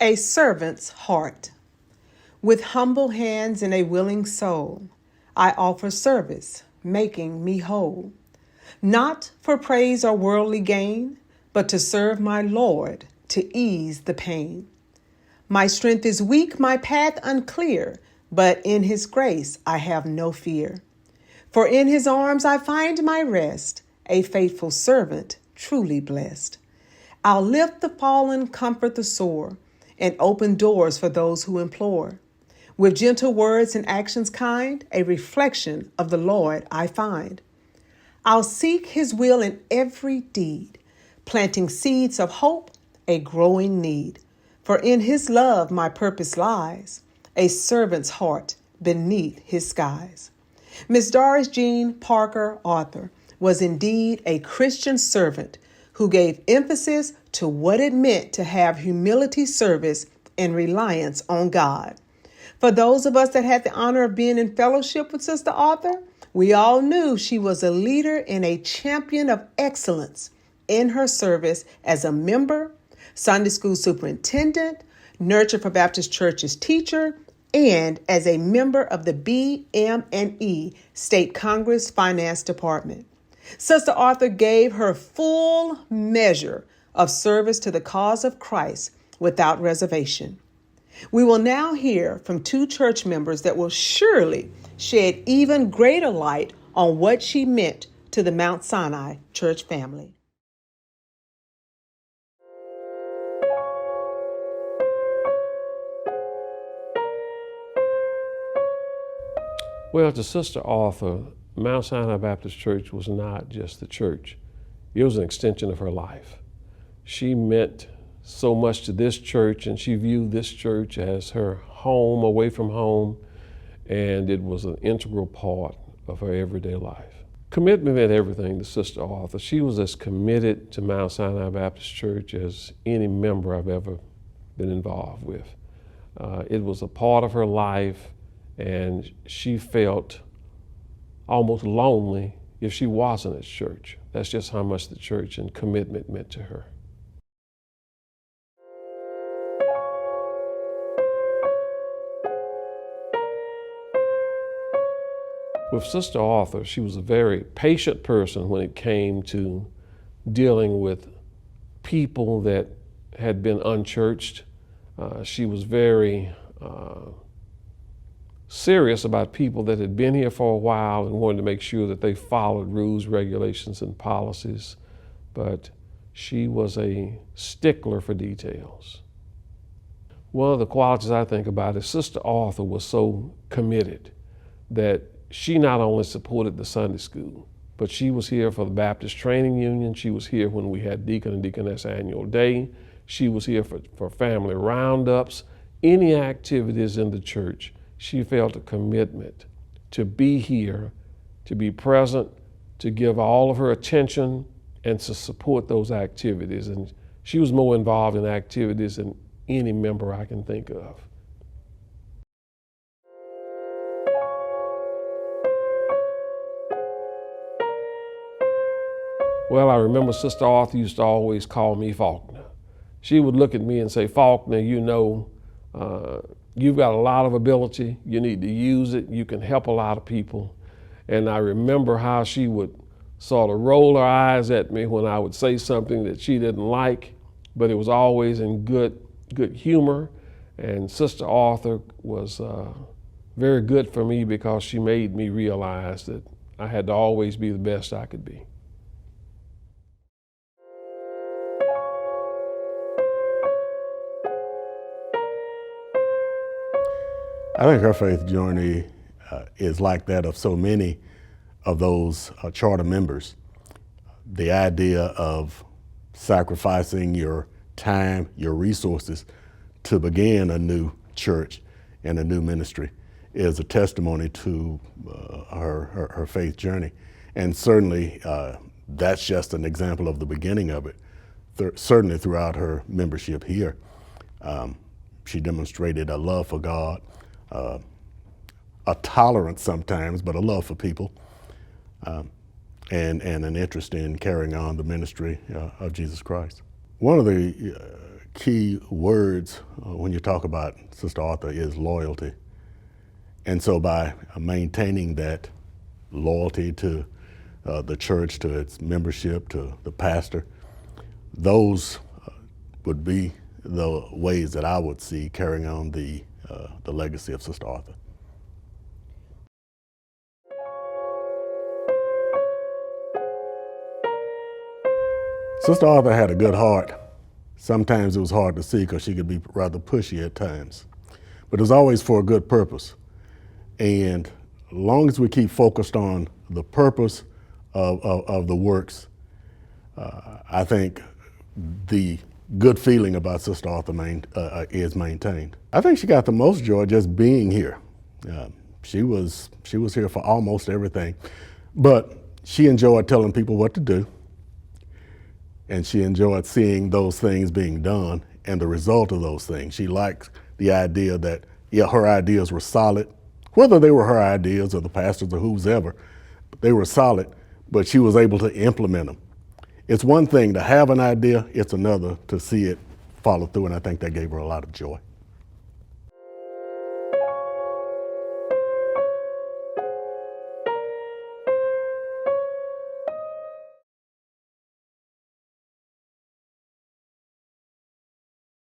A servant's heart. With humble hands and a willing soul, I offer service, making me whole. Not for praise or worldly gain, but to serve my Lord, to ease the pain. My strength is weak, my path unclear, but in his grace I have no fear. For in his arms I find my rest, a faithful servant, truly blessed. I'll lift the fallen, comfort the sore, and open doors for those who implore. With gentle words and actions kind, a reflection of the Lord I find. I'll seek his will in every deed, planting seeds of hope, a growing need. For in his love my purpose lies, a servant's heart beneath his skies. Miss Doris Jean Parker, author, was indeed a Christian servant who gave emphasis to what it meant to have humility, service, and reliance on God. For those of us that had the honor of being in fellowship with Sister Arthur, we all knew she was a leader and a champion of excellence in her service as a member, Sunday school superintendent, Nurture for Baptist Church's teacher, and as a member of the BM&E State Congress Finance Department. Sister Arthur gave her full measure of service to the cause of Christ without reservation. We will now hear from two church members that will surely shed even greater light on what she meant to the Mount Sinai church family. Well, to Sister Arthur, Mount Sinai Baptist Church was not just the church. It was an extension of her life. She meant so much to this church, and she viewed this church as her home away from home, and it was an integral part of her everyday life. Commitment meant everything to Sister Arthur. She was as committed to Mount Sinai Baptist Church as any member I've ever been involved with. It was a part of her life, and she felt almost lonely if she wasn't at church. That's just how much the church and commitment meant to her. With Sister Arthur, she was a very patient person when it came to dealing with people that had been unchurched. She was very serious about people that had been here for a while and wanted to make sure that they followed rules, regulations, and policies. But she was a stickler for details. One of the qualities I think about is Sister Arthur was so committed that she not only supported the Sunday school, but she was here for the Baptist Training Union. She was here when we had Deacon and Deaconess Annual Day. She was here for family roundups, any activities in the church. She felt a commitment to be here, to be present, to give all of her attention, and to support those activities. And she was more involved in activities than any member I can think of. Well, I remember Sister Arthur used to always call me Faulkner. She would look at me and say, "Faulkner, you know, you've got a lot of ability. You need to use it. You can help a lot of people." And I remember how she would sort of roll her eyes at me when I would say something that she didn't like, but it was always in good humor. And Sister Arthur was very good for me because she made me realize that I had to always be the best I could be. I think her faith journey is like that of so many of those charter members. The idea of sacrificing your time, your resources to begin a new church and a new ministry is a testimony to her faith journey. And certainly that's just an example of the beginning of it. Certainly throughout her membership here, she demonstrated a love for God, a tolerance sometimes, but a love for people, and an interest in carrying on the ministry of Jesus Christ. One of the key words when you talk about Sister Arthur is loyalty. And so by maintaining that loyalty to the church, to its membership, to the pastor, those would be the ways that I would see carrying on the legacy of Sister Arthur. Sister Arthur had a good heart. Sometimes it was hard to see because she could be rather pushy at times, but it was always for a good purpose. And as long as we keep focused on the purpose of the works, I think the good feeling about Sister Arthur is maintained. I think she got the most joy just being here. She was here for almost everything, but she enjoyed telling people what to do, and she enjoyed seeing those things being done and the result of those things. She liked the idea that, yeah, her ideas were solid, whether they were her ideas or the pastors or whoever, they were solid, but she was able to implement them. It's one thing to have an idea, it's another to see it follow through, and I think that gave her a lot of joy.